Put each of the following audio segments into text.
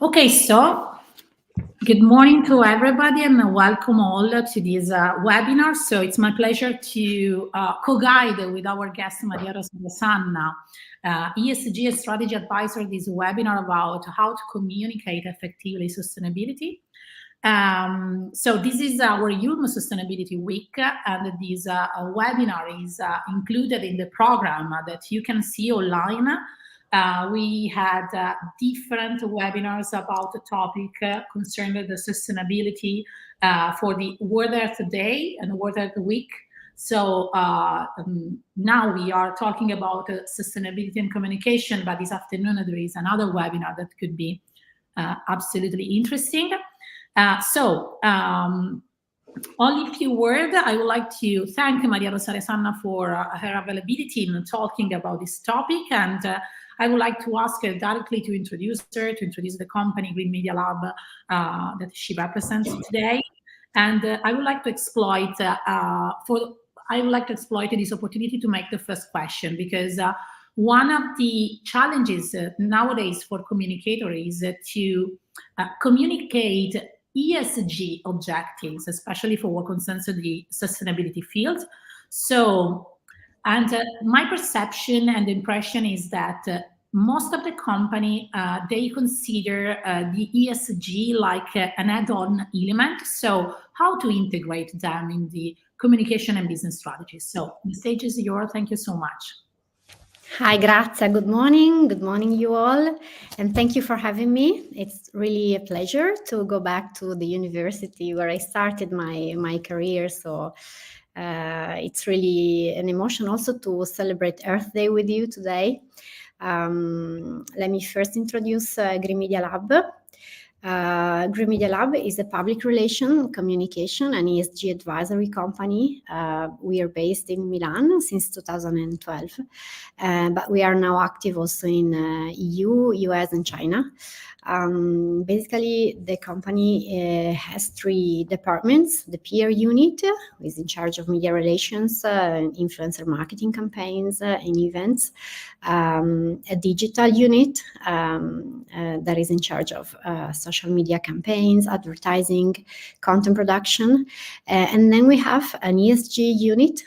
Okay, so good morning to everybody and welcome all to this webinar. So it's my pleasure to co-guide with our guest Maria Rosa Sanna, ESG Strategy Advisor, this webinar about how to communicate effectively sustainability. So this is our IULM Sustainability Week, and this webinar is included in the program that you can see online. We had different webinars about the topic concerning the sustainability for the World Earth Day and World Earth Week. So now we are talking about sustainability and communication, but this afternoon there is another webinar that could be absolutely interesting. Only a few words. I would like to thank Maria Rosa Sanna for her availability in talking about this topic, and I would like to ask her directly to introduce the company Green Media Lab that she represents today. And I would like to exploit this opportunity to make the first question, because one of the challenges nowadays for communicators is to communicate ESG objectives, especially for what concerns the sustainability field. So, and my perception and impression is that most of the company, they consider the ESG like an add-on element. So how to integrate them in the communication and business strategies. So the stage is yours. Thank you so much. Hi, Grazia. Good morning. Good morning, you all. And thank you for having me. It's really a pleasure to go back to the university where I started my career. So it's really an emotion also to celebrate Earth Day with you today. Let me first introduce Green Media Lab. Green Media Lab is a public relation, communication, and ESG advisory company. We are based in Milan since 2012, but we are now active also in EU, US, and China. Basically, the company has 3 departments: the PR unit, who is in charge of media relations, influencer marketing campaigns, and events; a digital unit that is in charge of social media campaigns, advertising, content production, and then we have an ESG unit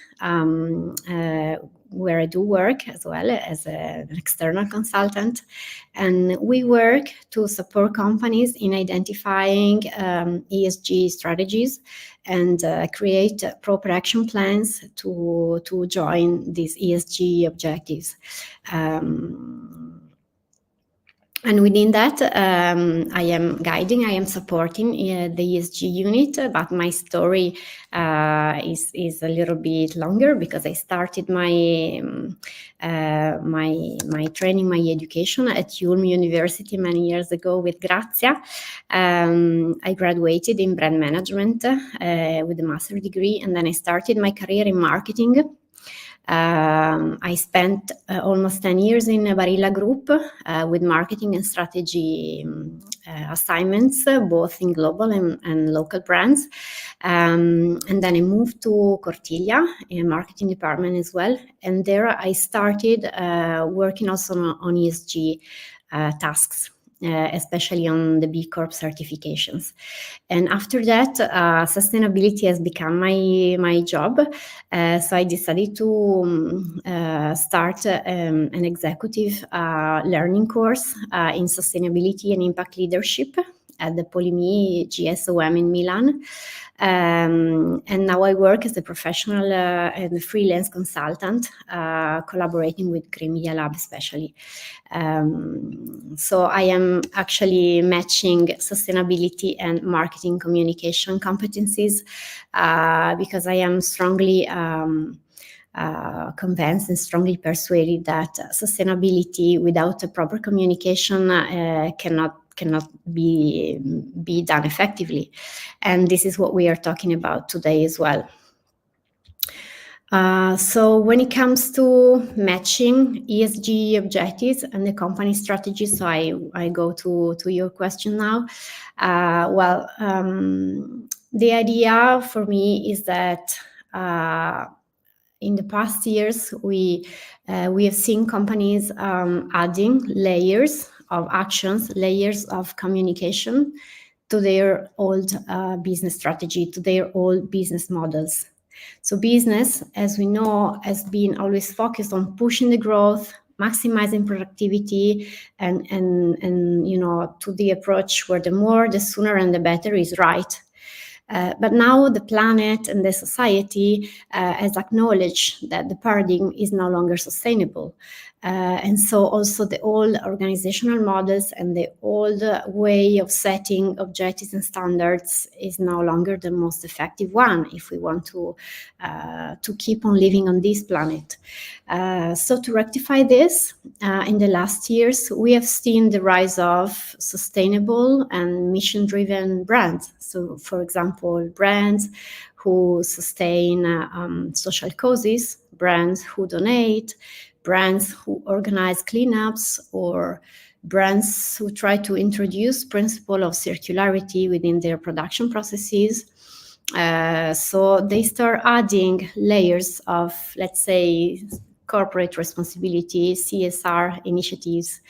where I do work as well as an external consultant, and we work to support companies in identifying ESG strategies and create proper action plans to join these ESG objectives. And within that, I am guiding, I am supporting the ESG unit, but my story is a little bit longer because I started my training, my education at IULM University many years ago with Grazia. I graduated in brand management with a master's degree, and then I started my career in marketing. I spent almost 10 years in a Barilla Group with marketing and strategy assignments, both in global and local brands. And then I moved to Cortiglia in a marketing department as well. And there I started working also on ESG tasks. Especially on the B Corp certifications. And after that, sustainability has become my job. So I decided to start an executive learning course in sustainability and impact leadership at the Polimi GSOM in Milan. And now I work as a professional and a freelance consultant, collaborating with Green Media Lab especially. So I am actually matching sustainability and marketing communication competencies because I am strongly convinced and strongly persuaded that sustainability without a proper communication cannot be done effectively. And this is what we are talking about today as well. So when it comes to matching ESG objectives and the company strategy, so I go to your question now. The idea for me is that in the past years, we have seen companies adding layers of actions, layers of communication to their old business strategy, to their old business models. So business, as we know, has been always focused on pushing the growth, maximizing productivity, and to the approach where the more, the sooner, and the better is right. But now the planet and the society has acknowledged that the paradigm is no longer sustainable. And so also the old organizational models and the old way of setting objectives and standards is no longer the most effective one if we want to keep on living on this planet. So to rectify this, in the last years, we have seen the rise of sustainable and mission-driven brands. So, for example, brands who sustain social causes, brands who donate, brands who organize cleanups, or brands who try to introduce principle of circularity within their production processes. So they start adding layers of, let's say, corporate responsibility, CSR initiatives.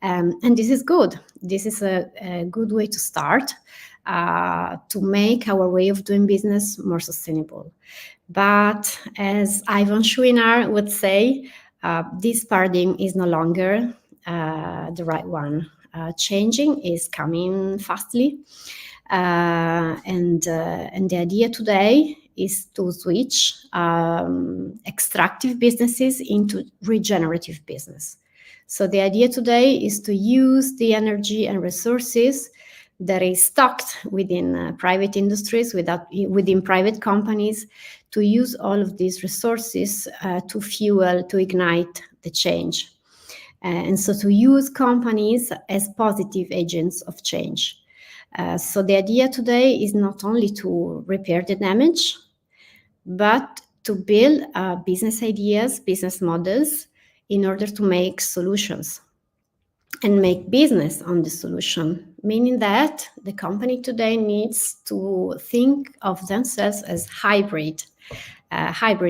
And this is good. This is a good way to start to make our way of doing business more sustainable. But as Ivan Schuinar would say, this paradigm is no longer the right one. Changing is coming fastly. And the idea today is to switch extractive businesses into regenerative business. So the idea today is to use the energy and resources that is stocked within private industries, within private companies, to use all of these resources to fuel, to ignite the change. And so to use companies as positive agents of change. So the idea today is not only to repair the damage, but to build business ideas, business models, in order to make solutions and make business on the solution, meaning that the company today needs to think of themselves as hybrid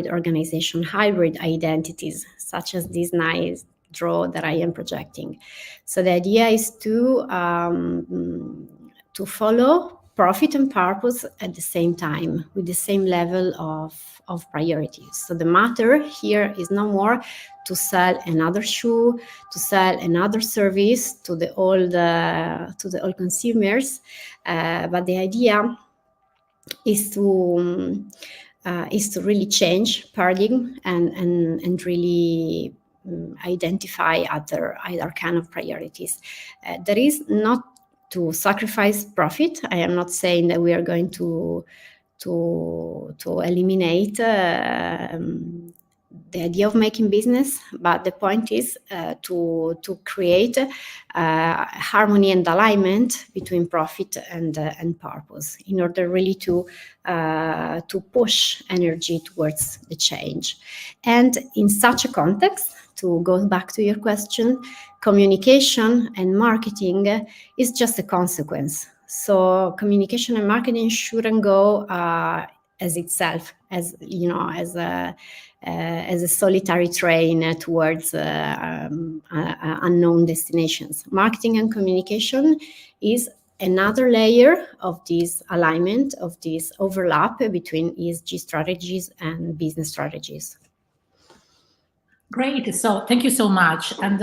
organization, hybrid identities, such as this nice draw that I am projecting. So the idea is to follow profit and purpose at the same time, with the same level of priorities. So the matter here is no more to sell another shoe, to sell another service to the old consumers, but the idea is to really change paradigm and really identify other kind of priorities. There is not to sacrifice profit. I am not saying that we are going to eliminate the idea of making business, but the point is to create harmony and alignment between profit and purpose, in order really to push energy towards the change. And in such a context, to go back to your question, communication and marketing is just a consequence. So communication and marketing shouldn't go as itself, as a solitary train towards unknown destinations. Marketing and communication is another layer of this alignment, of this overlap between ESG strategies and business strategies. Great. So thank you so much. And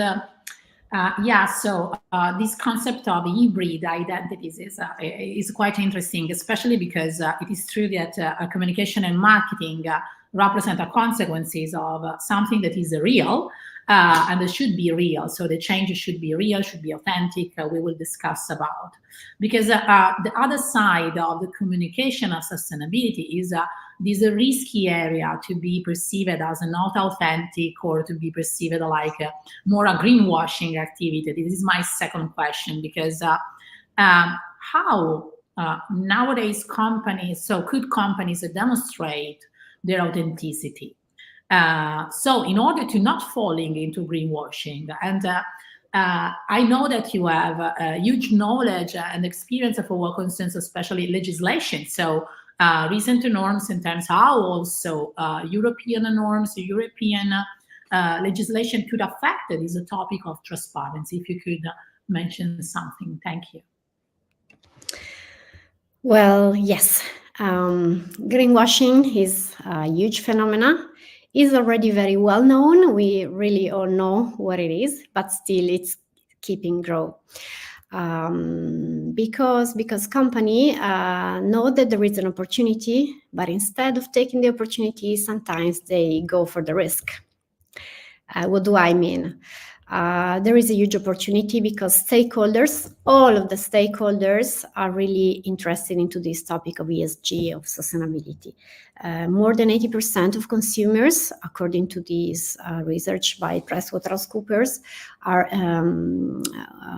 this concept of hybrid identities is quite interesting, especially because it is true that communication and marketing represent the consequences of something that is real and it should be real. So the change should be real, should be authentic. We will discuss about, because the other side of the communication of sustainability is this risky area to be perceived as not authentic, or to be perceived like more a greenwashing activity. This is my second question, because how nowadays could companies demonstrate their authenticity? So in order to not falling into greenwashing, and I know that you have huge knowledge and experience for what concerns especially legislation. So recent norms in terms of how also European norms, European legislation could affect this topic of transparency. If you could mention something, thank you. Well, yes, greenwashing is a huge phenomenon. It's already very well known. We really all know what it is, but still it's keeping growing. Because company know that there is an opportunity, but instead of taking the opportunity, sometimes they go for the risk. What do I mean? There is a huge opportunity because stakeholders, all of the stakeholders are really interested into this topic of ESG, of sustainability. More than 80% of consumers, according to this research by PricewaterhouseCoopers, are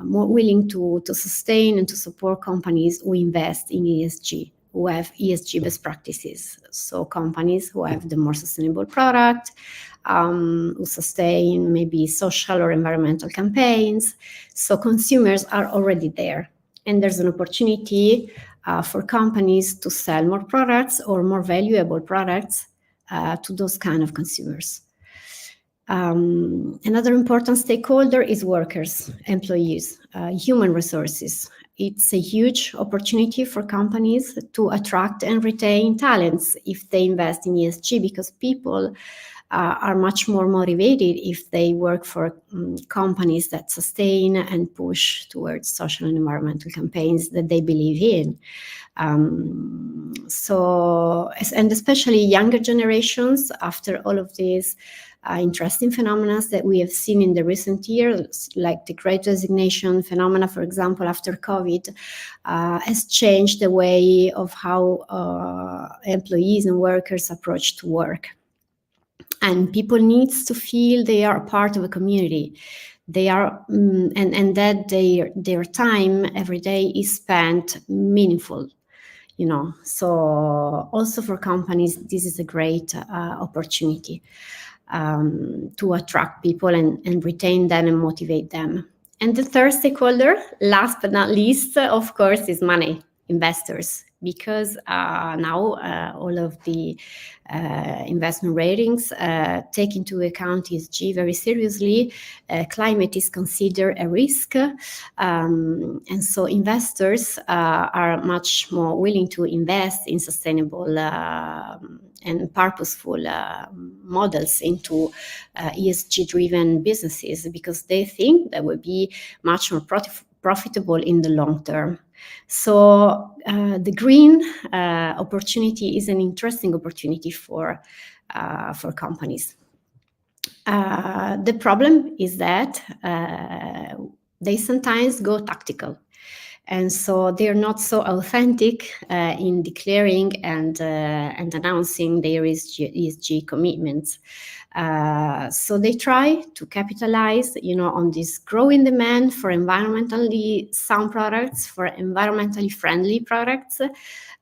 more willing to sustain and to support companies who invest in ESG, who have ESG best practices. So companies who have the more sustainable product, who sustain maybe social or environmental campaigns. So consumers are already there. And there's an opportunity for companies to sell more products or more valuable products to those kind of consumers. Another important stakeholder is workers, employees, human resources. It's a huge opportunity for companies to attract and retain talents if they invest in ESG, because people are much more motivated if they work for companies that sustain and push towards social and environmental campaigns that they believe in. And especially younger generations, after all of these interesting phenomena that we have seen in the recent years, like the Great Resignation phenomena, for example, after COVID, has changed the way of how employees and workers approach to work. And people need to feel they are a part of a community. They are, and that their time every day is spent meaningful. So also for companies, this is a great opportunity to attract people and retain them and motivate them. And the third stakeholder, last but not least, of course, is money, investors, because now all of the investment ratings take into account ESG very seriously. Climate is considered a risk, and so investors are much more willing to invest in sustainable and purposeful models into ESG-driven businesses, because they think that will be much more profitable in the long term. So the green opportunity is an interesting opportunity for companies. The problem is that they sometimes go tactical, and so they're not so authentic in declaring and announcing their ESG commitments. So they try to capitalize, on this growing demand for environmentally sound products, for environmentally friendly products,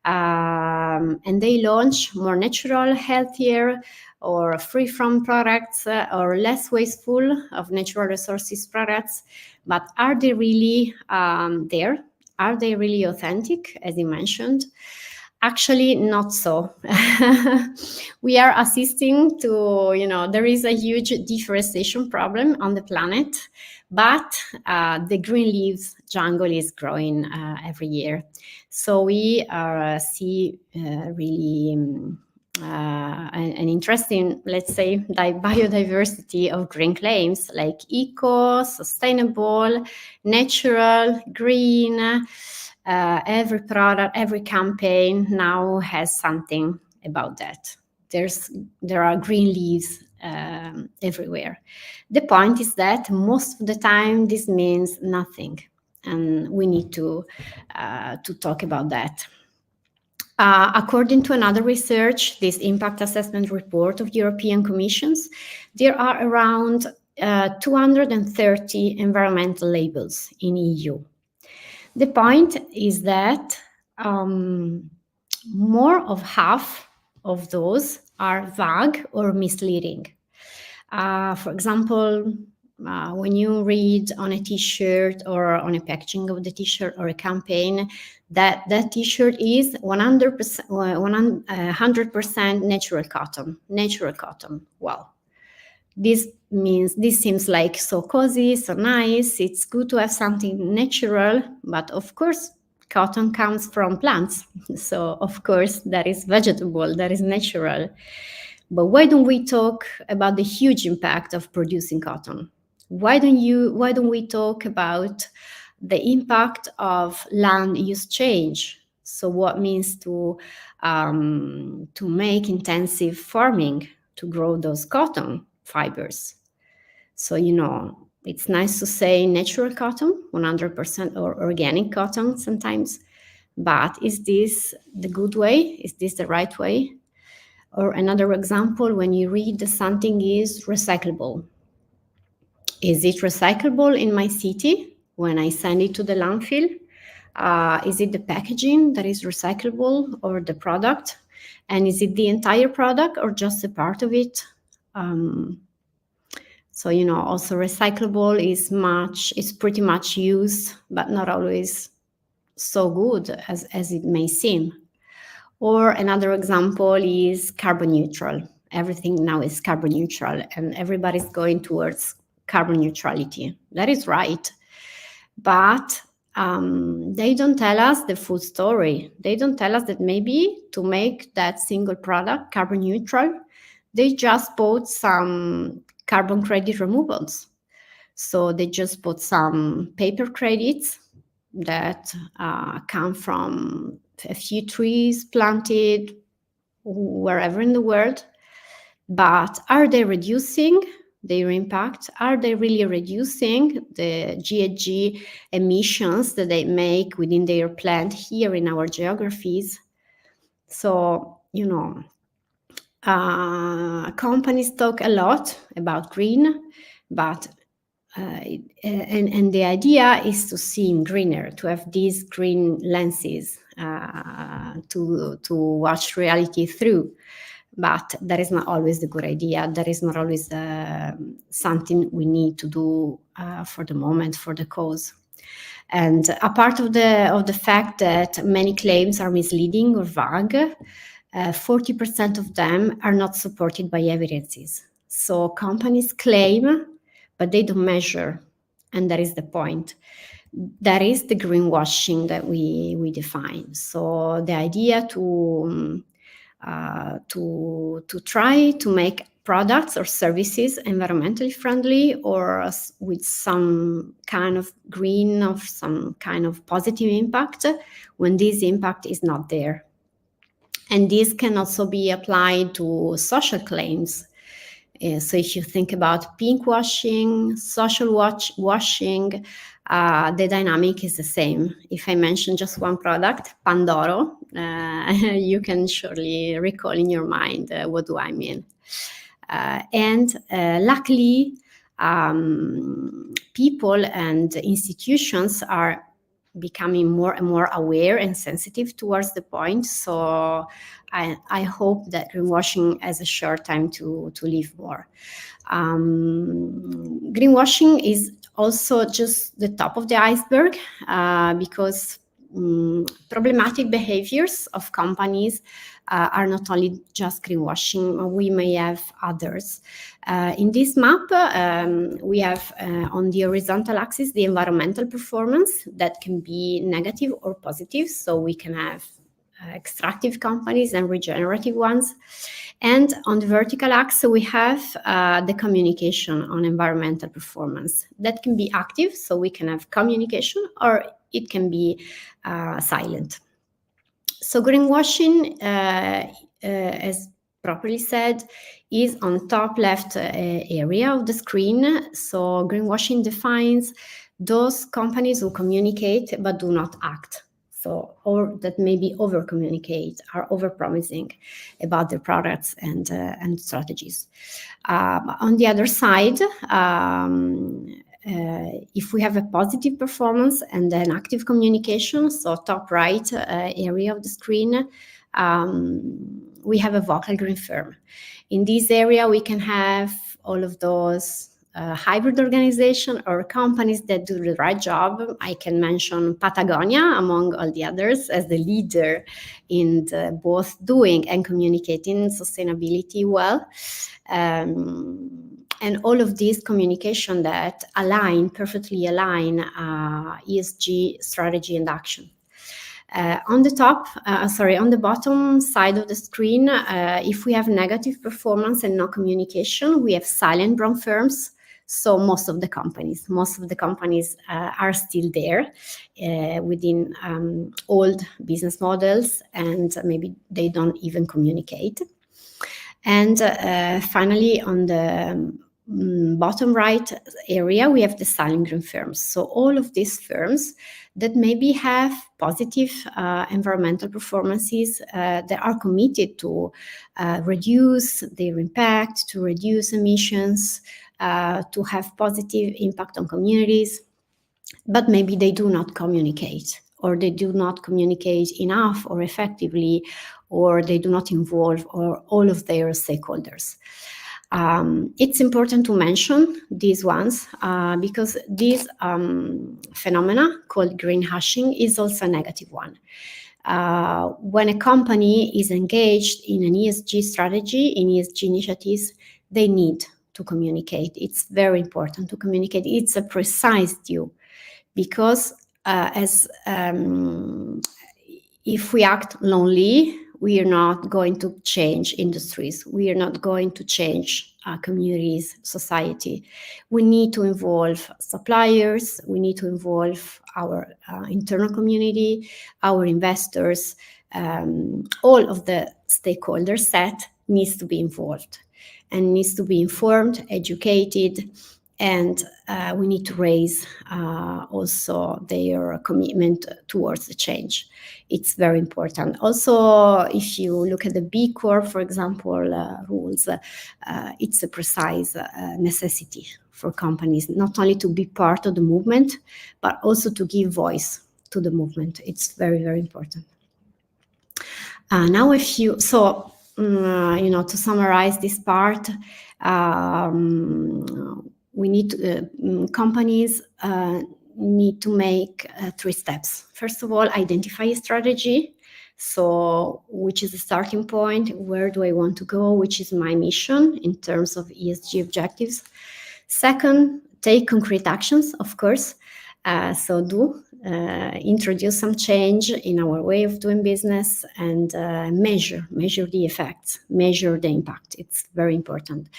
and they launch more natural, healthier, or free from products, or less wasteful of natural resources products. But are they really there? Are they really authentic, as you mentioned? Actually, not so. We are assisting to, there is a huge deforestation problem on the planet, but the green leaves jungle is growing every year. So we see really an interesting, let's say, biodiversity of green claims like eco, sustainable, natural, green. Every product, every campaign now has something about that. There are green leaves everywhere. The point is that most of the time this means nothing, and we need to talk about that. According to another research, this impact assessment report of European Commissions, there are around 230 environmental labels in EU. The point is that more of half of those are vague or misleading. For example, when you read on a t-shirt or on a packaging of the t-shirt or a campaign that t-shirt is 100% natural cotton. Well, this seems like so cozy, so nice. It's good to have something natural, but of course cotton comes from plants. So of course that is vegetable, that is natural. But why don't we talk about the huge impact of producing cotton? Why don't we talk about the impact of land use change? So what means to make intensive farming to grow those cotton fibers? So, it's nice to say natural cotton, 100% or organic cotton sometimes, but is this the good way? Is this the right way? Or another example, when you read that something is recyclable. Is it recyclable in my city when I send it to the landfill? Is it the packaging that is recyclable or the product? And is it the entire product or just a part of it? So, also recyclable is pretty much used, but not always so good as it may seem. Or another example is carbon neutral. Everything now is carbon neutral and everybody's going towards carbon neutrality. That is right. But they don't tell us the full story. They don't tell us that maybe to make that single product carbon neutral, they just bought some carbon credit removals. So they just bought some paper credits that come from a few trees planted wherever in the world. But are they reducing their impact? Are they really reducing the GHG emissions that they make within their plant here in our geographies? So, companies talk a lot about green, but and the idea is to seem greener, to have these green lenses to watch reality through. But that is not always the good idea. That is not always something we need to do for the moment, for the cause. And a part of the fact that many claims are misleading or vague, 40% of them are not supported by evidences. So companies claim, but they don't measure, and that is the point. That is the greenwashing that we define. So the idea to try to make products or services environmentally friendly or with some kind of green or some kind of positive impact when this impact is not there. And this can also be applied to social claims. So if you think about pinkwashing, social washing, the dynamic is the same. If I mention just one product, Pandoro, you can surely recall in your mind what do I mean. And luckily, people and institutions are becoming more and more aware and sensitive towards the point. So I hope that greenwashing has a short time to live more. Greenwashing is also just the top of the iceberg because problematic behaviors of companies are not only just greenwashing, we may have others. In this map, we have on the horizontal axis the environmental performance that can be negative or positive. So we can have extractive companies and regenerative ones. And on the vertical axis, we have the communication on environmental performance. That can be active, so we can have communication, or it can be silent. So greenwashing, as properly said, is on top left area of the screen. So greenwashing defines those companies who communicate but do not act. So, or that maybe over-communicate, are over-promising about their products and strategies. On the other side, if we have a positive performance and then active communication, so top right area of the screen, we have a vocal green firm. In this area, we can have all of those hybrid organization or companies that do the right job. I can mention Patagonia among all the others as the leader in both doing and communicating sustainability well. And all of these communication that perfectly align ESG strategy and action. On the bottom side of the screen, if we have negative performance and no communication, we have silent brown firms. So most of the companies are still there within old business models, and maybe they don't even communicate. And finally, on the bottom right area, we have the silent green firms. So all of these firms that maybe have positive environmental performances, that are committed to reduce their impact, to reduce emissions, to have positive impact on communities, but maybe they do not communicate, or they do not communicate enough or effectively, or they do not involve all of their stakeholders. It's important to mention these ones because this phenomena called greenwashing is also a negative one. When a company is engaged in an ESG strategy, in ESG initiatives, they need to communicate. It's very important to communicate. It's a precise due, because if we act lonely, we are not going to change industries. We are not going to change communities, society. We need to involve suppliers. We need to involve our internal community, our investors. All of the stakeholder set needs to be involved and needs to be informed, educated, and we need to raise also their commitment towards the change. It's very important. Also, if you look at the B Corp, for example, rules, it's a precise necessity for companies, not only to be part of the movement, but also to give voice to the movement. It's very, very important. Now, to summarize this part, we need to, companies need to make 3 steps. First of all, identify a strategy. So which is the starting point? Where do I want to go? Which is my mission in terms of ESG objectives? Second, take concrete actions, of course. Introduce some change in our way of doing business, and measure the effects, measure the impact. It's very important.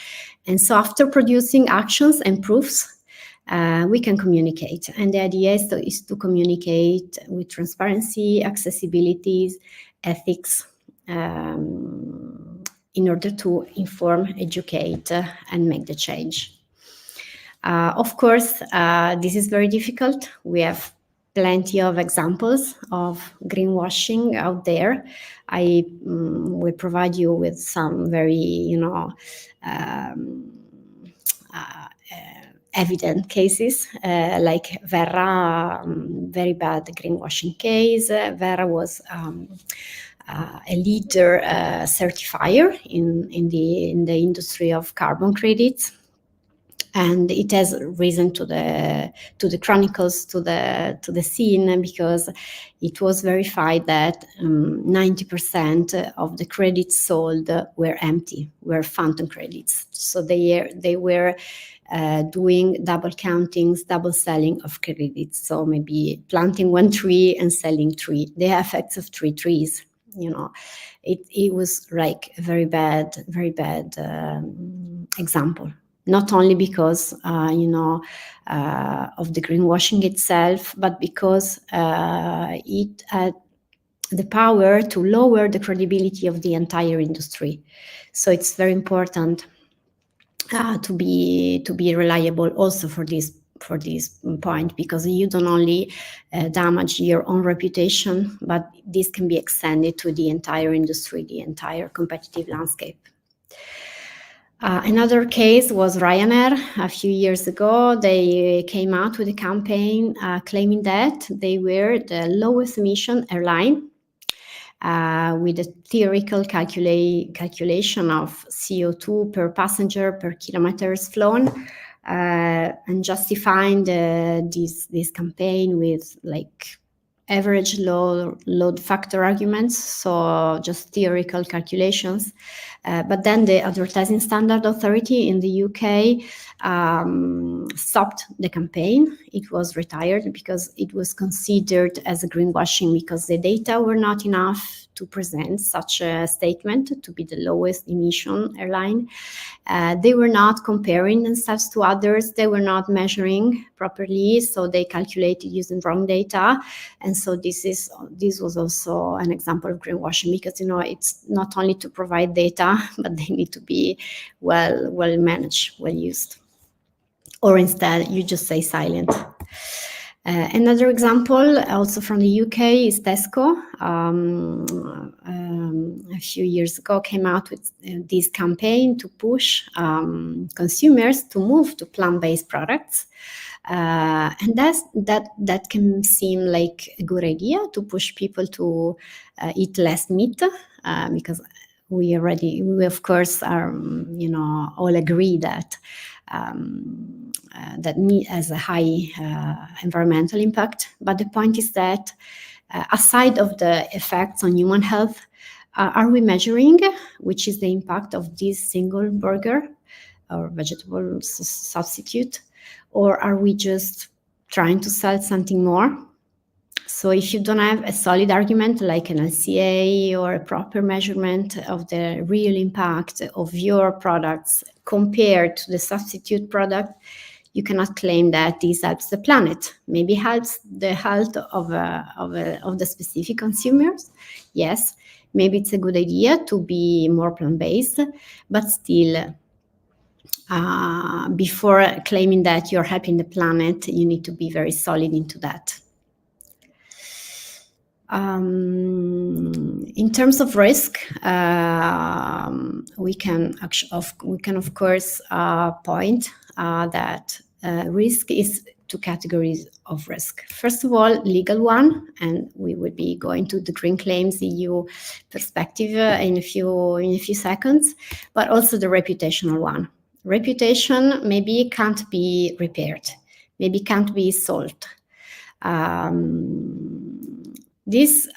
And so after producing actions and proofs, we can communicate. And the idea is to communicate with transparency, accessibility, ethics, in order to inform, educate, and make the change. Of course, this is very difficult. We have plenty of examples of greenwashing out there. I will provide you with some very, evident cases, like Verra, very bad greenwashing case. Verra was a leader certifier in the industry of carbon credits. And it has risen to the chronicles, to the scene, because it was verified that 90% of the credits sold were empty, were phantom credits. So they were doing double countings, double selling of credits. So maybe planting 1 tree and selling 3. The effects of 3 trees. It was like a very bad example. Not only because, of the greenwashing itself, but because it had the power to lower the credibility of the entire industry. So it's very important to be reliable also for this point, because you don't only damage your own reputation, but this can be extended to the entire industry, the entire competitive landscape. Another case was Ryanair. A few years ago, they came out with a campaign claiming that they were the lowest emission airline, with a theoretical calculation of CO2 per passenger per kilometers flown. and justifying this campaign with like average load factor arguments, so just theoretical calculations. But then the Advertising Standard Authority in the UK stopped the campaign. It was retired because it was considered as a greenwashing because the data were not enough to present such a statement to be the lowest emission airline. They were not comparing themselves to others. They were not measuring properly, so they calculated using wrong data. And so this was also an example of greenwashing because, it's not only to provide data, but they need to be well managed, well used. Or instead, you just say silent. Another example, also from the UK, is Tesco. A few years ago, came out with this campaign to push consumers to move to plant-based products. And that can seem like a good idea to push people to eat less meat, because we of course are, all agree that that meat has a high environmental impact. But the point is that aside of the effects on human health, are we measuring which is the impact of this single burger or vegetable substitute, or are we just trying to sell something more? So if you don't have a solid argument like an LCA or a proper measurement of the real impact of your products compared to the substitute product, you cannot claim that this helps the planet. Maybe helps the health of the specific consumers. Yes, maybe it's a good idea to be more plant-based, but still, before claiming that you're helping the planet, you need to be very solid into that. In terms of risk, we can of course point that risk is two categories of risk. First of all, legal one, and we would be going to the Green Claims EU perspective in a few seconds, but also the reputational one. Reputation maybe can't be repaired, maybe can't be solved. This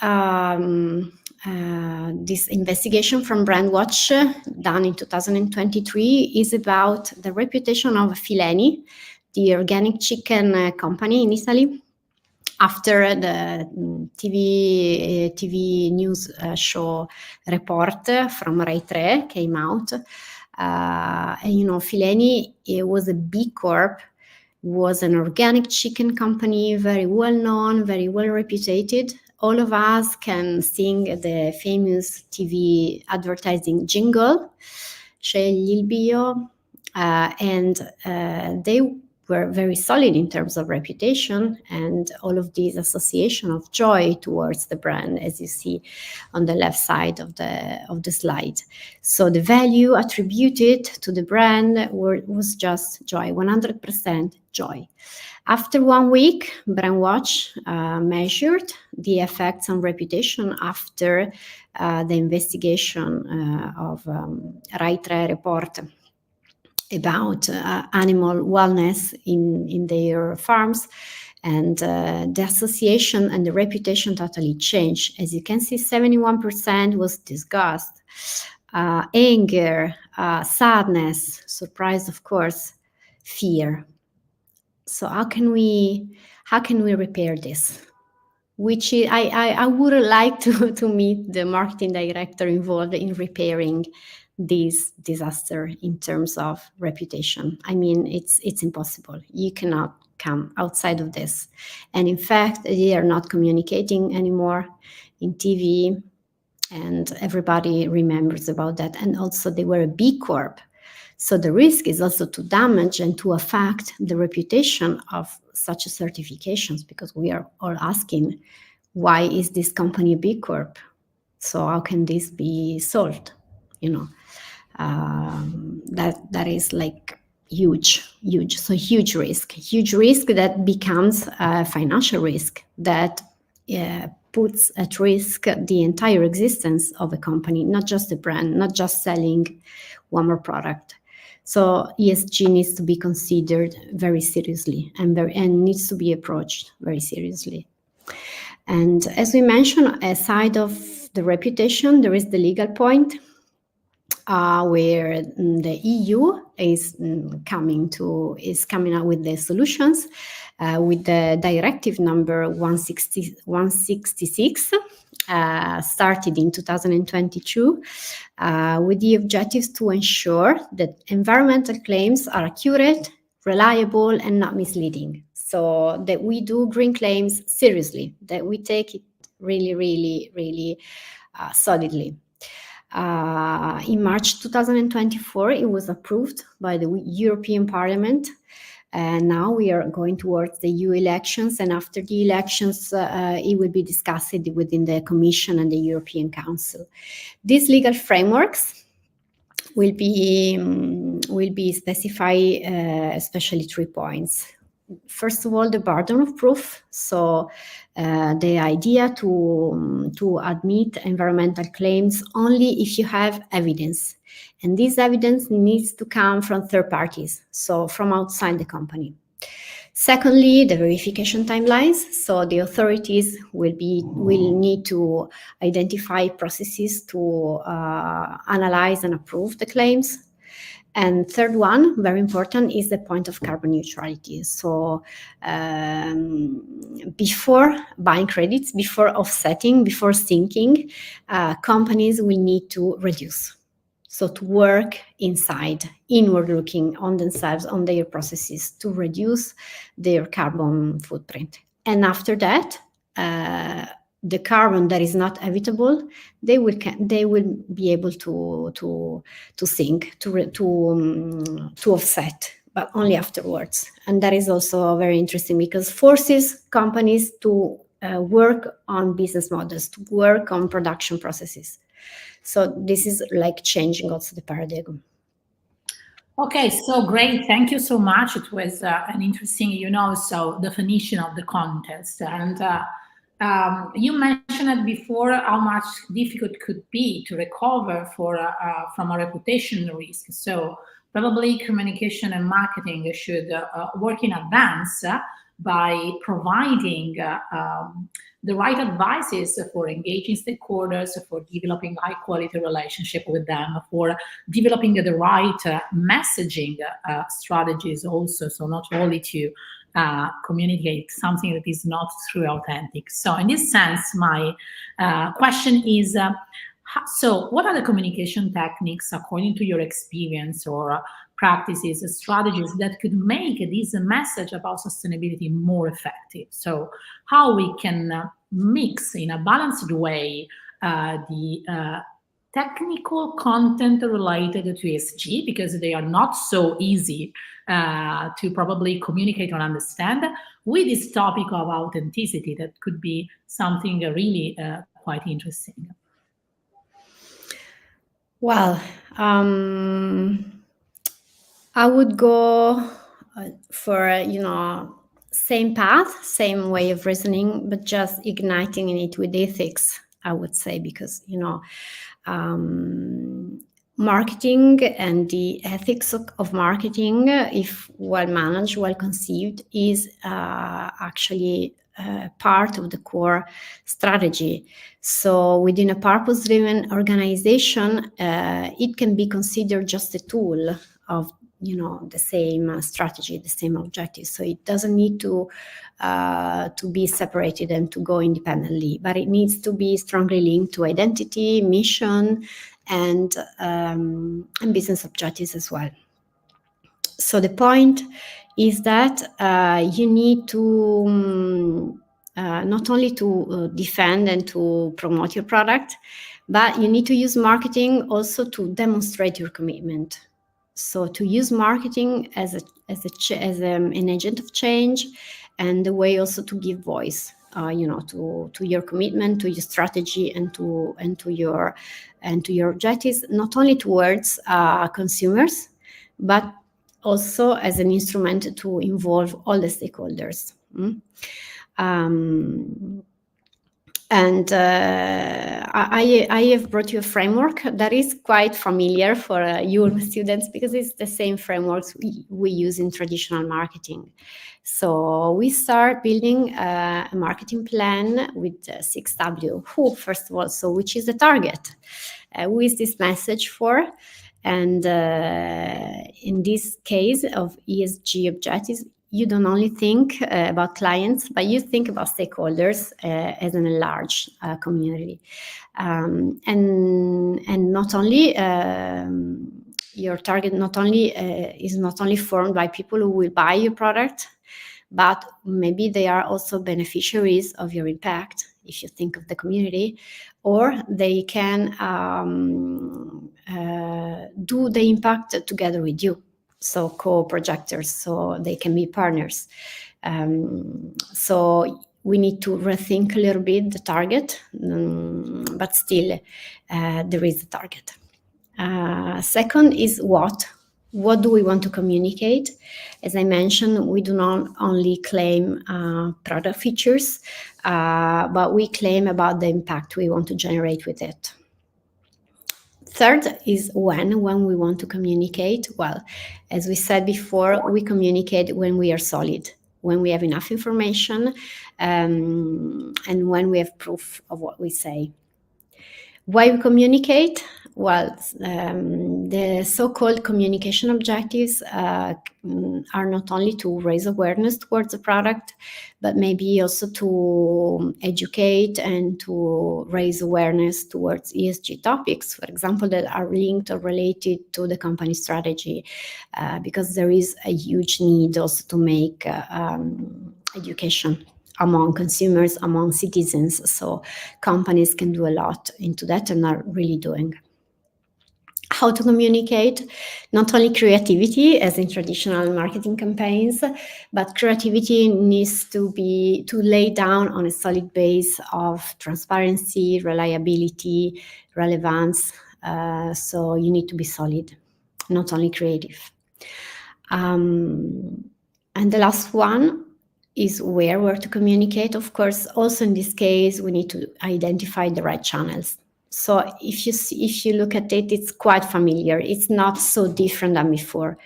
investigation from Brandwatch done in 2023 is about the reputation of Fileni, the organic chicken company in Italy, after the TV news show report from Rai 3 came out. And Fileni, it was a B Corp, was an organic chicken company, very well known, very well reputed. All of us can sing the famous TV advertising jingle, Scegli il bio, and they were very solid in terms of reputation and all of these association of joy towards the brand, as you see on the left side of the slide. So the value attributed to the brand was just joy, 100% joy. After 1 week, Brandwatch measured the effects on reputation after the investigation of Rai 3 report about animal wellness in their farms, and the association and the reputation totally changed. As you can see, 71% was disgust, anger, sadness, surprise, of course, fear. So how can we repair this? Which I would like to meet the marketing director involved in repairing this disaster in terms of reputation. I mean, it's impossible. You cannot come outside of this. And in fact, they are not communicating anymore in TV, and everybody remembers about that. And also they were a B Corp. So the risk is also to damage and to affect the reputation of such certifications, because we are all asking, why is this company a B Corp? So how can this be solved? That is like huge. So huge risk that becomes a financial risk that puts at risk the entire existence of a company, not just the brand, not just selling one more product. So ESG needs to be considered very seriously and needs to be approached very seriously. And as we mentioned, aside of the reputation, there is the legal point, where the EU is coming out with the solutions, with the directive number 166, started in 2022, with the objectives to ensure that environmental claims are accurate, reliable, and not misleading. So that we do green claims seriously, that we take it really, really, really solidly. In March 2024, it was approved by the European Parliament. And now we are going towards the EU elections, and after the elections, it will be discussed within the Commission and the European Council. These legal frameworks will be specify especially 3 points. First of all, the burden of proof. So the idea to admit environmental claims only if you have evidence. And this evidence needs to come from third parties, so from outside the company. Secondly, the verification timelines. So the authorities will need to identify processes to analyze and approve the claims. And third one, very important, is the point of carbon neutrality. So before buying credits, before offsetting, before sinking, companies will need to reduce. So to work inward looking on themselves, on their processes, to reduce their carbon footprint. And after that, the carbon that is not evitable, they will be able to sink, to offset, but only afterwards. And that is also very interesting because forces companies to work on business models, to work on production processes. So this is like changing also the paradigm. Okay, so great. Thank you so much. It was an interesting, definition of the context. And you mentioned it before how much difficult could be to recover from a reputation risk. So probably communication and marketing should work in advance by providing the right advices for engaging stakeholders, for developing high quality relationship with them, for developing the right messaging strategies also. So not only to communicate something that is not true authentic. So in this sense, my question is, so what are the communication techniques according to your experience or practices, strategies that could make this message about sustainability more effective? So how we can mix in a balanced way the technical content related to ESG, because they are not so easy to probably communicate or understand, with this topic of authenticity that could be something really quite interesting. Well, I would go for, same path, same way of reasoning, but just igniting it with ethics, I would say, because, marketing and the ethics of marketing, if well managed, well conceived, is actually part of the core strategy. So within a purpose-driven organization, it can be considered just a tool of the same strategy, the same objective. So it doesn't need to be separated and to go independently, but it needs to be strongly linked to identity, mission, and business objectives as well. So the point is that you need to not only to defend and to promote your product, but you need to use marketing also to demonstrate your commitment. So to use marketing as an agent of change, and the way also to give voice, to your commitment, to your strategy, and to your objectives, not only towards consumers, but also as an instrument to involve all the stakeholders. And I have brought you a framework that is quite familiar for IULM students, because it's the same frameworks we use in traditional marketing. So we start building a marketing plan with 6W. Who, first of all, so which is the target? Who is this message for? And in this case of ESG objectives, you don't only think about clients, but you think about stakeholders as an enlarged community. And not only your target is not only formed by people who will buy your product, but maybe they are also beneficiaries of your impact, if you think of the community, or they can do the impact together with you. So co-projectors, so they can be partners. So we need to rethink a little bit the target, but still there is a target. Second is what do we want to communicate? As I mentioned, we do not only claim product features, but we claim about the impact we want to generate with it. Third is when we want to communicate. Well, as we said before, we communicate when we are solid, when we have enough information, and when we have proof of what we say. Why we communicate? Well, the so-called communication objectives are not only to raise awareness towards the product, but maybe also to educate and to raise awareness towards ESG topics, for example, that are linked or related to the company strategy, because there is a huge need also to make education among consumers, among citizens. So companies can do a lot into that and are really doing. How to communicate? Not only creativity, as in traditional marketing campaigns, but creativity needs to lay down on a solid base of transparency, reliability, relevance. So you need to be solid, not only creative. And the last one is where to communicate. Of course, also in this case, we need to identify the right channels. So if you look at it, it's quite familiar. It's not so different than before.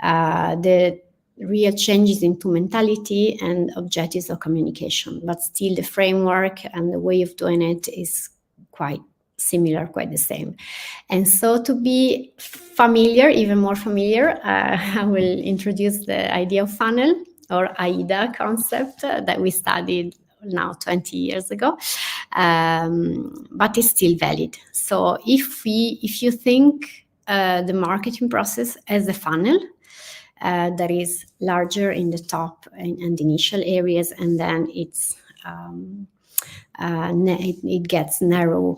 The real changes into mentality and objectives of communication, but still the framework and the way of doing it is quite similar, quite the same. And so to be familiar, even more familiar, I will introduce the idea of funnel, or AIDA concept that we studied now 20 years ago, but it's still valid. So if you think the marketing process as a funnel that is larger in the top and the initial areas, and then it's it gets narrow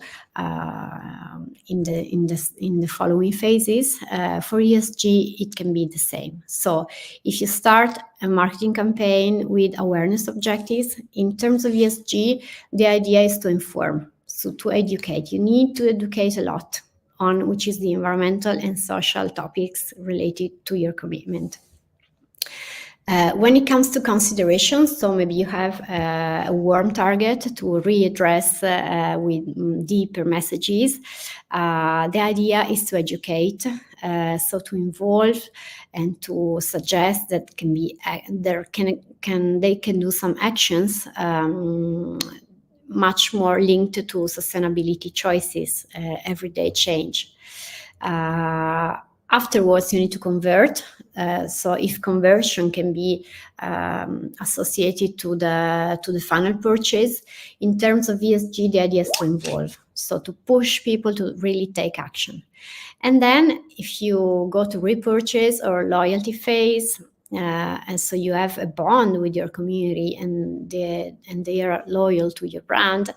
in the following phases. For ESG, it can be the same. So if you start a marketing campaign with awareness objectives, in terms of ESG, the idea is to inform, so to educate. You need to educate a lot on which is the environmental and social topics related to your commitment. When it comes to considerations, so maybe you have a warm target to readdress with deeper messages. The idea is to educate, so to involve and to suggest that they can do some actions much more linked to sustainability choices, everyday change. Afterwards, you need to convert. So if conversion can be associated to the final purchase, in terms of ESG, the idea is to involve, so to push people to really take action. And then if you go to repurchase or loyalty phase, and so you have a bond with your community and they are loyal to your brand,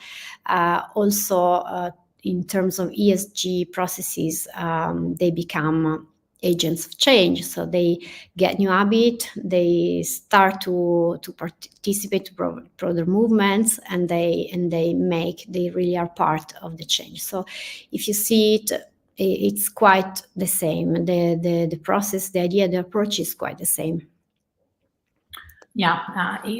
also in terms of ESG processes, they become agents of change. So they get new habit, they start to participate to broader movements, and they really are part of the change. So if you see it, it's quite the same. The process, the idea, the approach is quite the same. Yeah,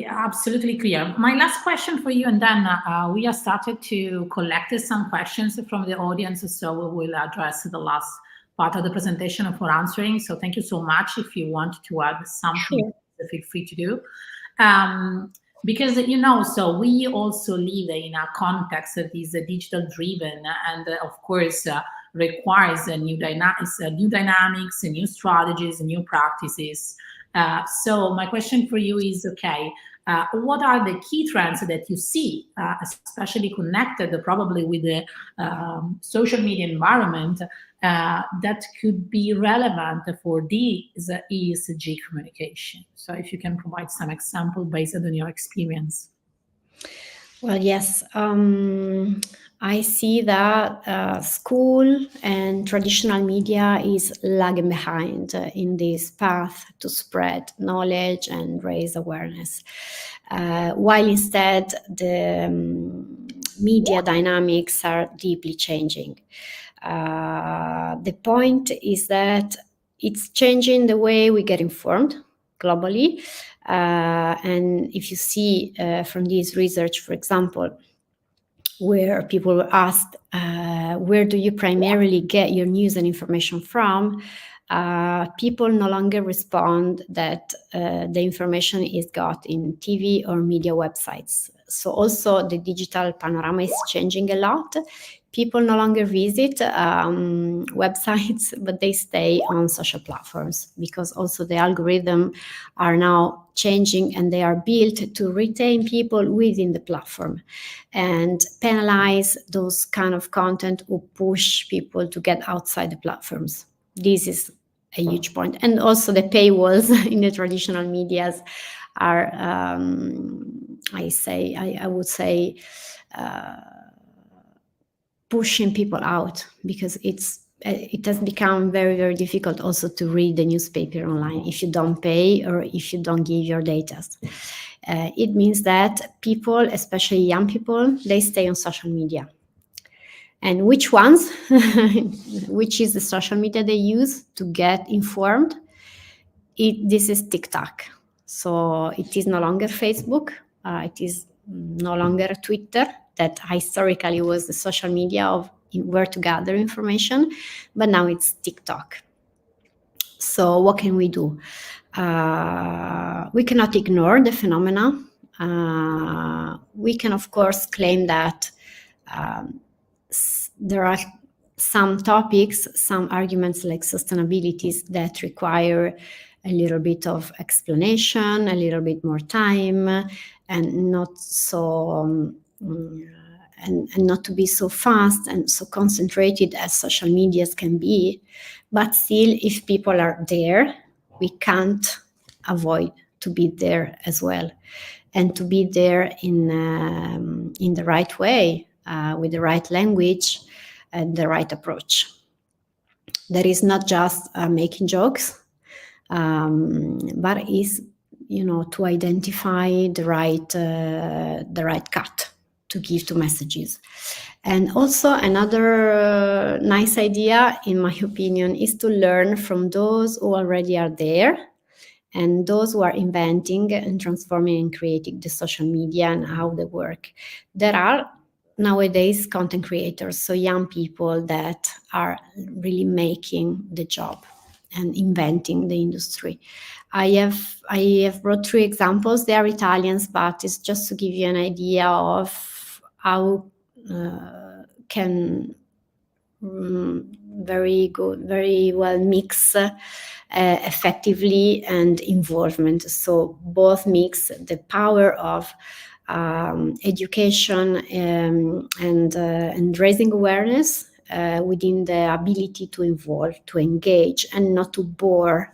absolutely clear. My last question for you, and then we have started to collect some questions from the audience, so we will address the last part of the presentation for answering. So thank you so much. If you want to add something, Sure. feel free to do. Because, so we also live in a context that is digital driven and, of course, requires new dynamics, new strategies, new practices. So my question for you is, okay, what are the key trends that you see, especially connected probably with the social media environment, that could be relevant for this ESG communication? So if you can provide some example based on your experience. Well, yes. I see that school and traditional media is lagging behind in this path to spread knowledge and raise awareness, while instead the media dynamics are deeply changing. The point is that it's changing the way we get informed globally. And if you see from this research, for example, where people were asked, where do you primarily get your news and information from? People no longer respond that the information is got in TV or media websites. So also the digital panorama is changing a lot. People no longer visit websites, but they stay on social platforms because also the algorithm are now changing and they are built to retain people within the platform and penalize those kind of content who push people to get outside the platforms. This is a huge point. And also the paywalls in the traditional medias are, I would say, pushing people out because it has become very, very difficult also to read the newspaper online if you don't pay or if you don't give your data. It means that people, especially young people, they stay on social media. And which ones, which is the social media they use to get informed? This is TikTok. So it is no longer Facebook. It is no longer Twitter, that historically was the social media of where to gather information, but now it's TikTok. So what can we do? We cannot ignore the phenomena. We can, of course, claim that there are some topics, some arguments like sustainability that require a little bit of explanation, a little bit more time, and not so and not to be so fast and so concentrated as social medias can be. But still, if people are there, we can't avoid to be there as well, and to be there in the right way, with the right language and the right approach. That is not just making jokes, but is to identify the right cut to give to messages. And also another nice idea, in my opinion, is to learn from those who already are there and those who are inventing and transforming and creating the social media and how they work. There are nowadays content creators, so young people that are really making the job and inventing the industry. I have brought 3 examples. They are Italians, but it's just to give you an idea of how can very well mix effectively and involvement. So both mix the power of education and raising awareness within the ability to involve, to engage, and not to bore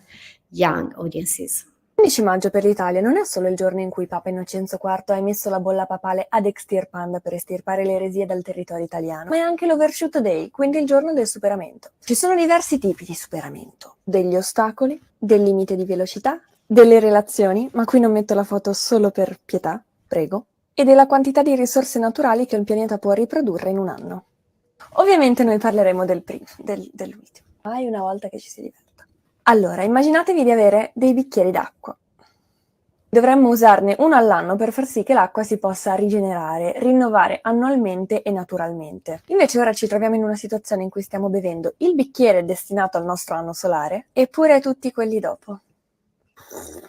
young audiences. Il 15 maggio per l'Italia non è solo il giorno in cui Papa Innocenzo IV ha emesso la bolla papale ad extirpanda per estirpare le eresie dal territorio italiano, ma è anche l'Overshoot Day, quindi il giorno del superamento. Ci sono diversi tipi di superamento: degli ostacoli, del limite di velocità, delle relazioni, ma qui non metto la foto solo per pietà, prego, e della quantità di risorse naturali che un pianeta può riprodurre in un anno. Ovviamente noi parleremo del primo, dell'ultimo. Mai una volta che ci si diverta. Allora, immaginatevi di avere dei bicchieri d'acqua. Dovremmo usarne uno all'anno per far sì che l'acqua si possa rigenerare, rinnovare annualmente e naturalmente. Invece ora ci troviamo in una situazione in cui stiamo bevendo il bicchiere destinato al nostro anno solare e pure tutti quelli dopo.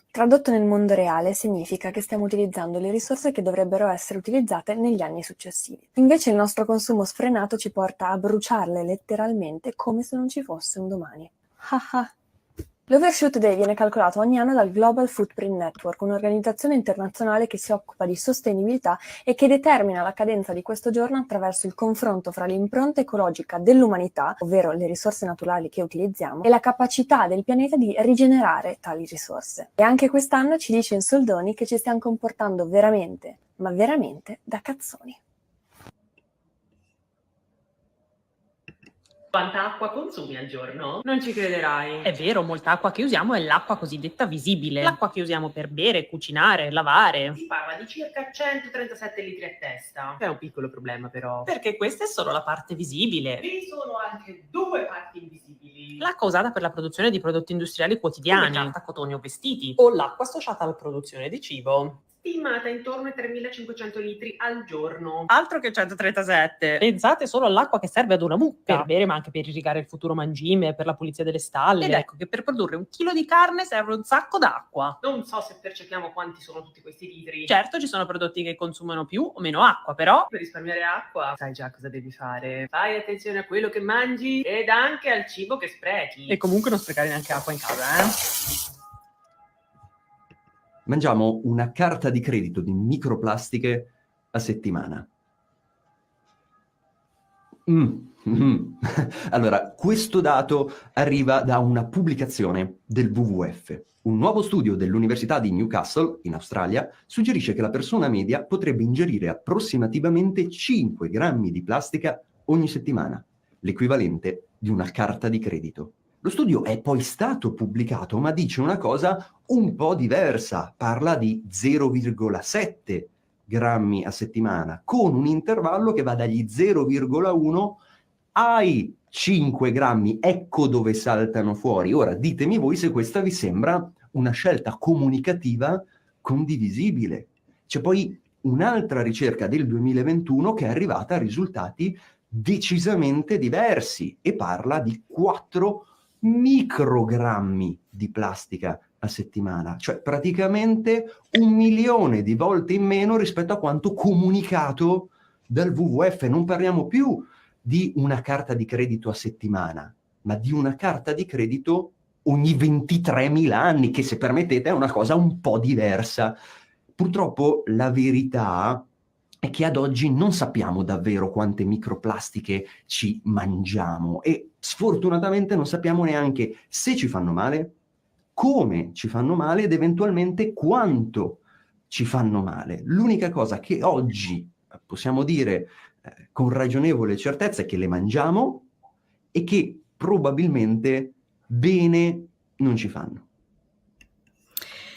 Tradotto nel mondo reale significa che stiamo utilizzando le risorse che dovrebbero essere utilizzate negli anni successivi. Invece il nostro consumo sfrenato ci porta a bruciarle letteralmente come se non ci fosse un domani. L'Overshoot Day viene calcolato ogni anno dal Global Footprint Network, un'organizzazione internazionale che si occupa di sostenibilità e che determina la cadenza di questo giorno attraverso il confronto fra l'impronta ecologica dell'umanità, ovvero le risorse naturali che utilizziamo, e la capacità del pianeta di rigenerare tali risorse. E anche quest'anno ci dice in soldoni che ci stiamo comportando veramente, ma veramente da cazzoni. Quanta acqua consumi al giorno? Non ci crederai. È vero, molta acqua che usiamo è l'acqua cosiddetta visibile, l'acqua che usiamo per bere, cucinare, lavare. Si parla di circa 137 litri a testa. È un piccolo problema però. Perché questa è solo la parte visibile. Vi sono anche due parti invisibili. L'acqua usata per la produzione di prodotti industriali quotidiani, Come carta, cotone o vestiti, o l'acqua associata alla produzione di cibo. Stimata intorno ai 3.500 litri al giorno. Altro che 137. Pensate solo all'acqua che serve ad una mucca, per bere ma anche per irrigare il futuro mangime, per la pulizia delle stalle. Ed ecco che per produrre 1 chilo di carne serve un sacco d'acqua. Non so se percepiamo quanti sono tutti questi litri. Certo, ci sono prodotti che consumano più o meno acqua, però Per risparmiare acqua, sai già cosa devi fare. Fai attenzione a quello che mangi ed anche al cibo che sprechi. e comunque non sprecare neanche acqua in casa, Mangiamo una carta di credito di microplastiche a settimana. Allora, questo dato arriva da una pubblicazione del WWF. Un nuovo studio dell'Università di Newcastle, in Australia, suggerisce che la persona media potrebbe ingerire approssimativamente 5 grammi di plastica ogni settimana, l'equivalente di una carta di credito. Lo studio è poi stato pubblicato, ma dice una cosa un po' diversa. Parla di 0,7 grammi a settimana, con un intervallo che va dagli 0,1 ai 5 grammi. Ecco dove saltano fuori. Ora ditemi voi se questa vi sembra una scelta comunicativa condivisibile. C'è poi un'altra ricerca del 2021 che è arrivata a risultati decisamente diversi e parla di 4 microgrammi di plastica a settimana, cioè praticamente 1 milione di volte in meno rispetto a quanto comunicato dal WWF. Non parliamo più di una carta di credito a settimana, ma di una carta di credito ogni 23.000 anni, che se permettete è una cosa un po' diversa. Purtroppo la verità è che ad oggi non sappiamo davvero quante microplastiche ci mangiamo e sfortunatamente non sappiamo neanche se ci fanno male, come ci fanno male ed eventualmente quanto ci fanno male. L'unica cosa che oggi possiamo dire con ragionevole certezza è che le mangiamo e che probabilmente bene non ci fanno.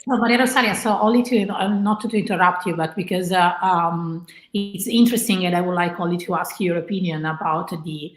No, Maria Rosaria, so only to, not to interrupt you, but because it's interesting and I would like only to ask your opinion about the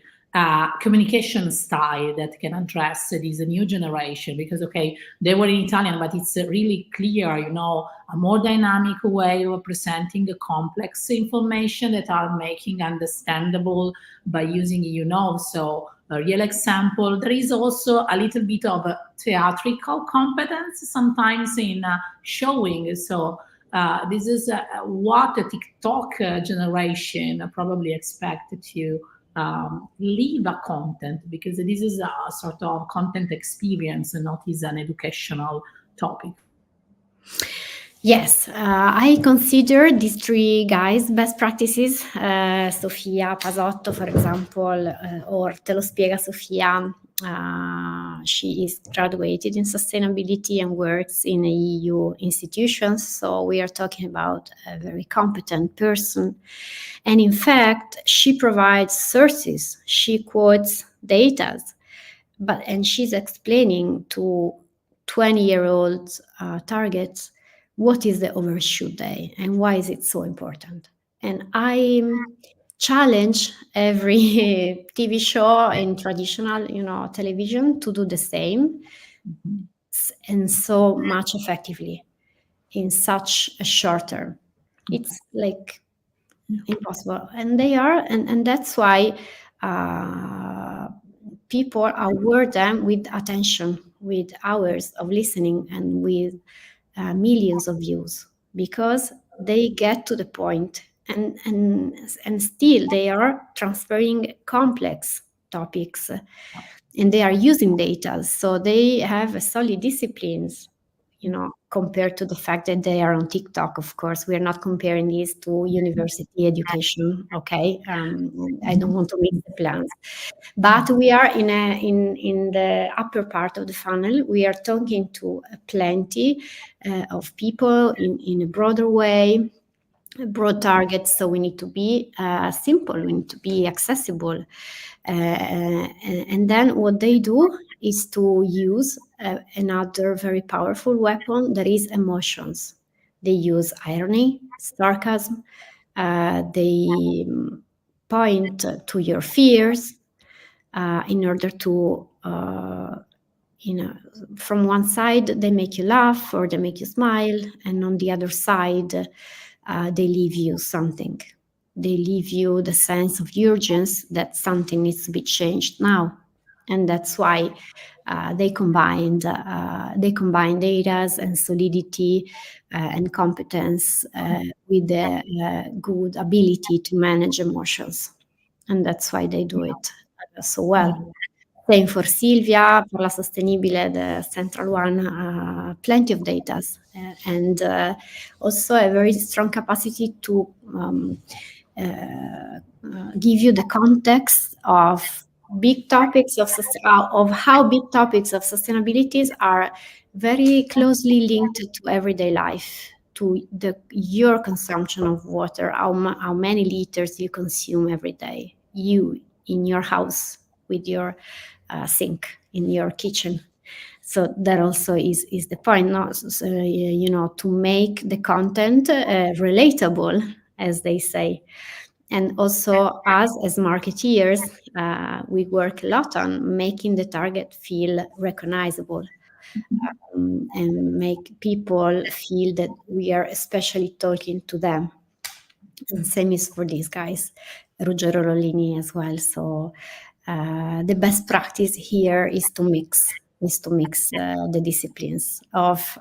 communication style that can address this new generation, because, okay, they were in Italian, but it's really clear, you know, a more dynamic way of presenting the complex information that are making understandable by using, you know, so a real example. There is also a little bit of a theatrical competence sometimes in showing. So this is what the TikTok generation probably expect to leave a content, because this is a sort of content experience and not is an educational topic. Yes, I consider these 3 guys best practices. Sofia Pasotto, for example, or Te lo spiega Sofia. She is graduated in sustainability and works in EU institutions. So we are talking about a very competent person. And in fact, she provides sources, she quotes data, and she's explaining to 20-year-old targets what is the Overshoot Day and why is it so important. And I challenge every TV show in traditional, you know, television to do the same, and so much effectively. in such a short term. It's like impossible, and they are, and that's why people award them with attention, with hours of listening, and with millions of views, because they get to the point, and still they are transferring complex topics, and they are using data, so they have a solid disciplines, compared to the fact that they are on TikTok. Of course, we are not comparing this to university education. Okay, I don't want to make the plans, but we are in the upper part of the funnel. We are talking to plenty of people in a broader way, broad targets. So we need to be simple. We need to be accessible. And then what they do is to use another very powerful weapon, that is emotions. They use irony, sarcasm. They point to your fears in order to, from one side they make you laugh or they make you smile, and on the other side they leave you something. They leave you the sense of urgency that something needs to be changed now, and that's why they combine data and solidity and competence with the good ability to manage emotions, and that's why they do it so well. Same for Silvia, for La Sostenibile, the central one, plenty of data, and also a very strong capacity to give you the context of big topics of how big topics of sustainability are very closely linked to everyday life, to your consumption of water, how many liters you consume every day, you in your house with your sink in your kitchen. So that also is the point, to make the content relatable, as they say. And also us as marketeers, we work a lot on making the target feel recognizable, and make people feel that we are especially talking to them. And same is for these guys, Ruggero Rollini as well. So the best practice here is to mix the disciplines of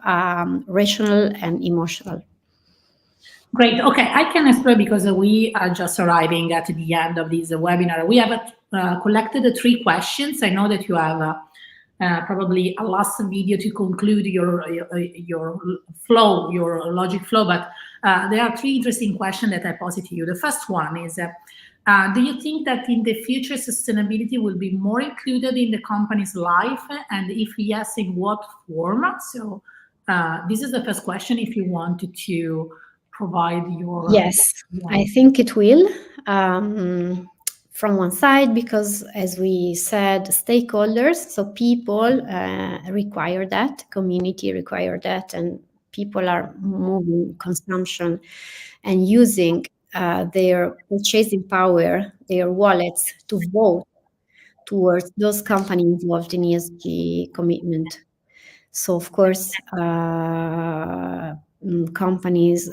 rational and emotional. Great. Okay, I can explain because we are just arriving at the end of this webinar. We have collected 3 questions. I know that you have probably a last video to conclude your flow, your logic flow, but there are 3 interesting questions that I pose to you. The first one is, do you think that in the future sustainability will be more included in the company's life? And if yes, in what form? So this is the first question, if you wanted to provide your... Yes, I think it will. From one side, because as we said, stakeholders, so people require that, community require that, and people are moving consumption and using their purchasing power, their wallets, to vote towards those companies involved in ESG commitment. So of course, companies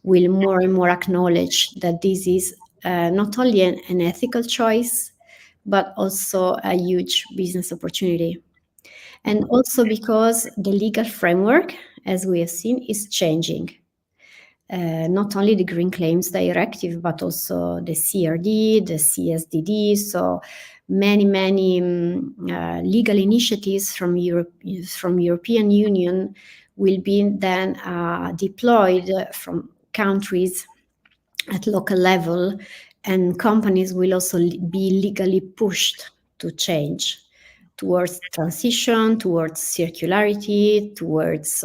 will more and more acknowledge that this is not only an ethical choice, but also a huge business opportunity. And also because the legal framework, as we have seen, is changing. Not only the Green Claims Directive, but also the CRD, the CSDD. So many legal initiatives from European Union will be then deployed from countries at local level, and companies will also be legally pushed to change towards transition, towards circularity, towards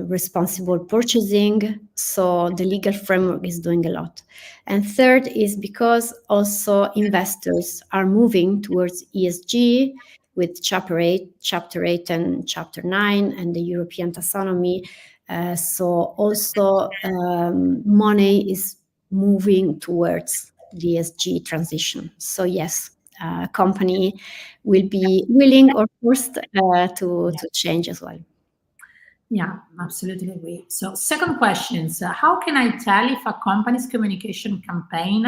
responsible purchasing. So the legal framework is doing a lot. And third is because also investors are moving towards ESG with Chapter 8 and Chapter 9 and the European taxonomy. So also money is moving towards the ESG transition. So yes, company will be willing or forced to change as well. Yeah, absolutely agree. So second question, how can I tell if a company's communication campaign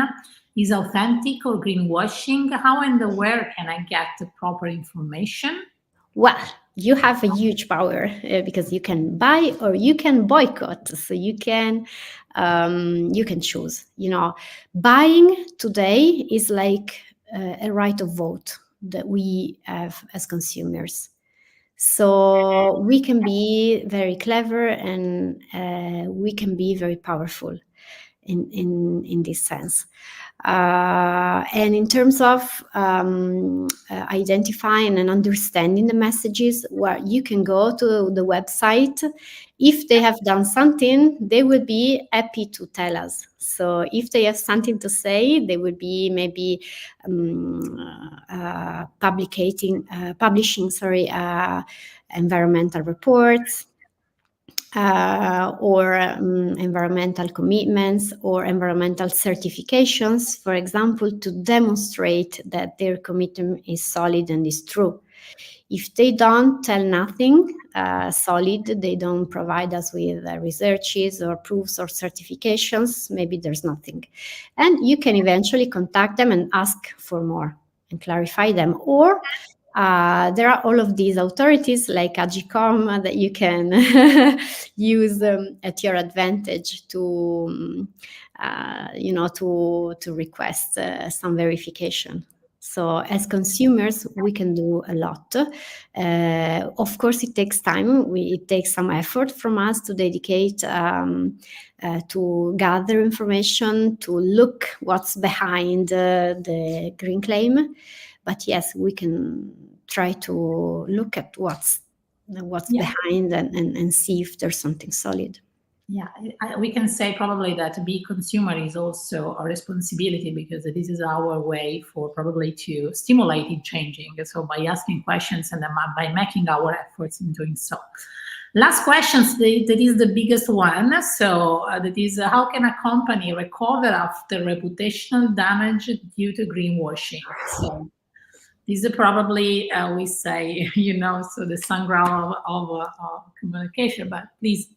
is authentic or greenwashing? How and where can I get the proper information? Well, you have a huge power because you can buy or you can boycott. So you can choose. Buying today is like a right of vote that we have as consumers. So we can be very clever and we can be very powerful in this sense. And in terms of identifying and understanding the messages, where you can go to the website. If they have done something, they will be happy to tell us. So if they have something to say, they will be maybe publishing environmental reports, or environmental commitments or environmental certifications, for example, to demonstrate that their commitment is solid and is true. If they don't tell nothing solid, they don't provide us with researches or proofs or certifications, maybe there's nothing. And you can eventually contact them and ask for more and clarify them. Or there are all of these authorities like Agicom that you can use at your advantage to request some verification. So as consumers, we can do a lot. Of course, it takes time. It takes some effort from us to dedicate to gather information, to look what's behind the green claim. But yes, we can try to look at what's behind and see if there's something solid. Yeah, we can say probably that be consumer is also a responsibility, because this is our way for probably to stimulate in changing. So by asking questions and by making our efforts in doing so. Last question, that is the biggest one. So that is, how can a company recover after reputational damage due to greenwashing? So this is probably, we say, so the sun ground of communication, but please,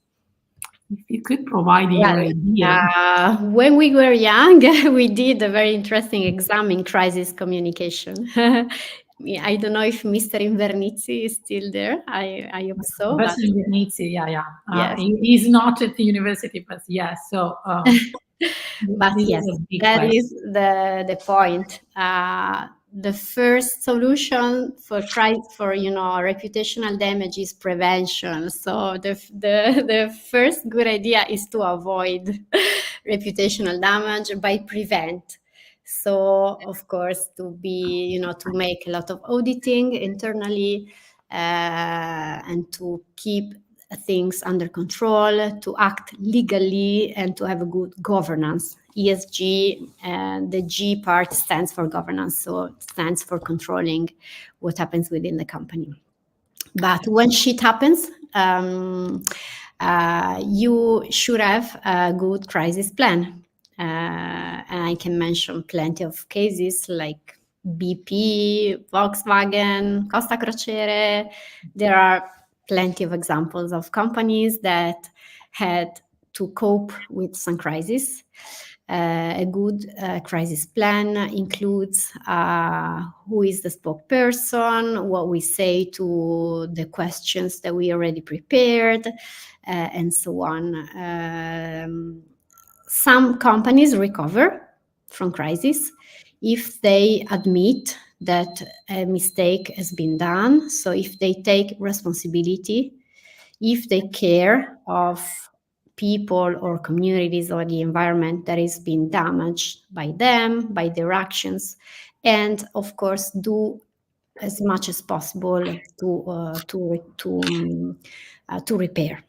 if you could provide your idea. When we were young, we did a very interesting exam in crisis communication. I don't know if Mr. Invernizzi is still there. I hope so. Professor Invernizzi, yeah. Yes. He's not at the university, but yes. So, but yes, that is the point. The first solution for reputational damage is prevention. So the first good idea is to avoid reputational damage by prevent. So of course, to make a lot of auditing internally and to keep things under control, to act legally, and to have a good governance. ESG, the G part stands for governance, so it stands for controlling what happens within the company. But when shit happens, you should have a good crisis plan. And I can mention plenty of cases like BP, Volkswagen, Costa Crociere. There are plenty of examples of companies that had to cope with some crisis. A good crisis plan includes who is the spokesperson, what we say to the questions that we already prepared, and so on. Some companies recover from crisis if they admit that a mistake has been done. So if they take responsibility, if they care of people or communities or the environment that is being damaged by them, by their actions, and of course do as much as possible to repair.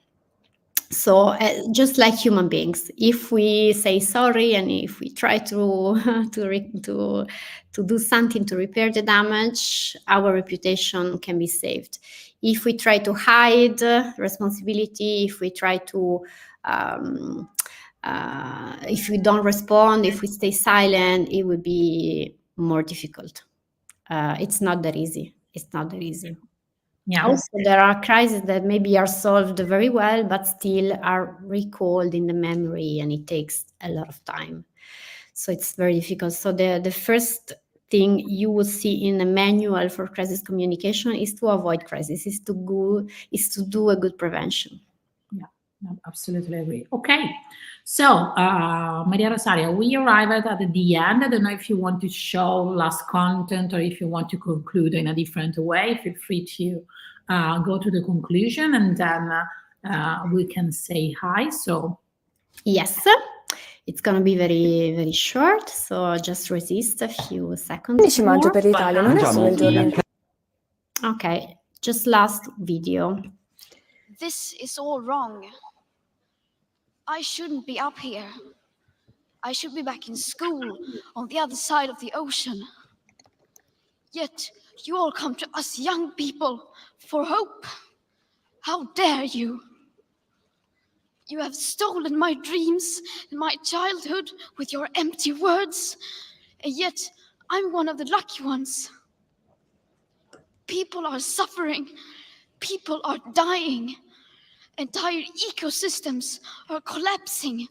So just like human beings, if we say sorry and if we try to do something to repair the damage, our reputation can be saved. If we try to hide responsibility, if we try to if we don't respond, if we stay silent, it would be more difficult. it's not that easy. It's not that easy. Yeah. Also, there are crises that maybe are solved very well, but still are recalled in the memory, and it takes a lot of time. So it's very difficult. So the first thing you will see in a manual for crisis communication is to avoid crisis, is to do a good prevention. Yeah, no, absolutely agree. Okay, so Maria Rosaria, we arrived at the end. I don't know if you want to show last content or if you want to conclude in a different way. Feel free to go to the conclusion, and then we can say hi. So yes, it's going to be very, very short, so just resist a few seconds. 15 maggio per l'Italia non è solo il giorno in cui... Okay, just last video. This is all wrong. I shouldn't be up here. I should be back in school on the other side of the ocean. Yet you all come to us young people for hope. How dare you? You have stolen my dreams and my childhood with your empty words, and yet I'm one of the lucky ones. People are suffering. People are dying. Entire ecosystems are collapsing.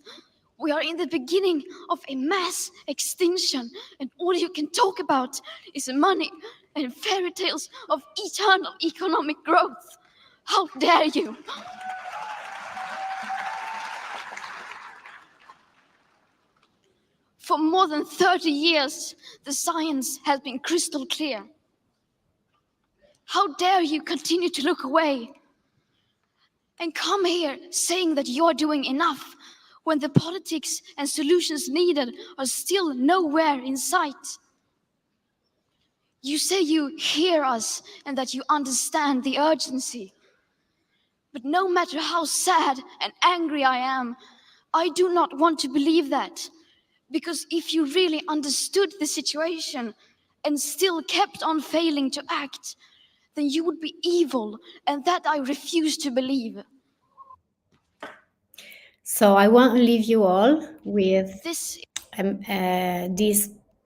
We are in the beginning of a mass extinction, and all you can talk about is money and fairy tales of eternal economic growth. How dare you? For more than 30 years, the science has been crystal clear. How dare you continue to look away and come here saying that you're doing enough when the politics and solutions needed are still nowhere in sight? You say you hear us and that you understand the urgency. But no matter how sad and angry I am, I do not want to believe that. Because if you really understood the situation and still kept on failing to act, then you would be evil, and that I refuse to believe. So I want to leave you all with This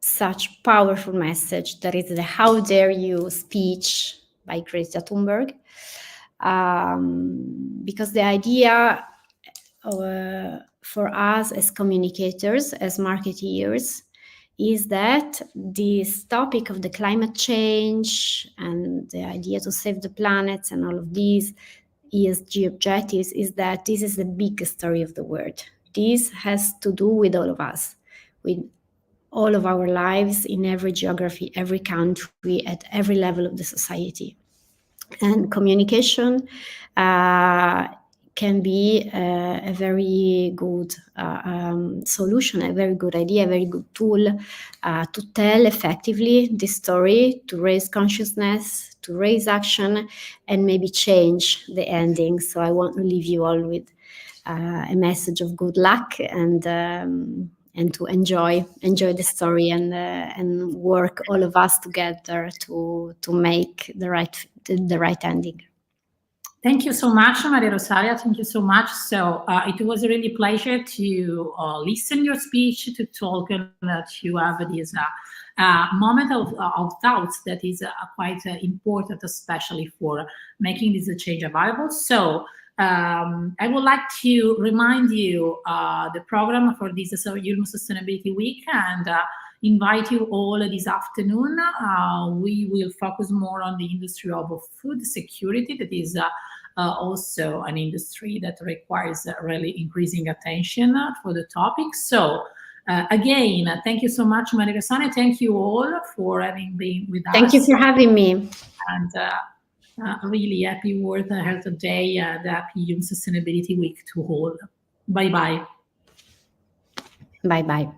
such powerful message, that is the "How dare you" speech by Greta Thunberg, because the idea for us as communicators, as marketeers, is that this topic of the climate change and the idea to save the planet and all of these ESG objectives is that this is the biggest story of the world. This has to do with all of us, with all of our lives in every geography, every country, at every level of the society. And communication can be a very good solution, a very good idea, a very good tool to tell effectively this story, to raise consciousness, to raise action, and maybe change the ending. So I want to leave you all with a message of good luck and to enjoy the story and work all of us together to make the right ending. Thank you so much, Maria Rosaria. Thank you so much. So it was a really pleasure to listen your speech, to talk, and to have this moment of thoughts that is quite important, especially for making this change available. So I would like to remind you the program for this IULM Sustainability Week, and invite you all this afternoon. We will focus more on the industry of food security. That is also an industry that requires really increasing attention for the topic. So again, thank you so much, Maria Rosaria. Thank you all for having been with us. Thank you for having me. And really happy World Health Day, the happy IULM Sustainability Week to all. Bye-bye. Bye-bye.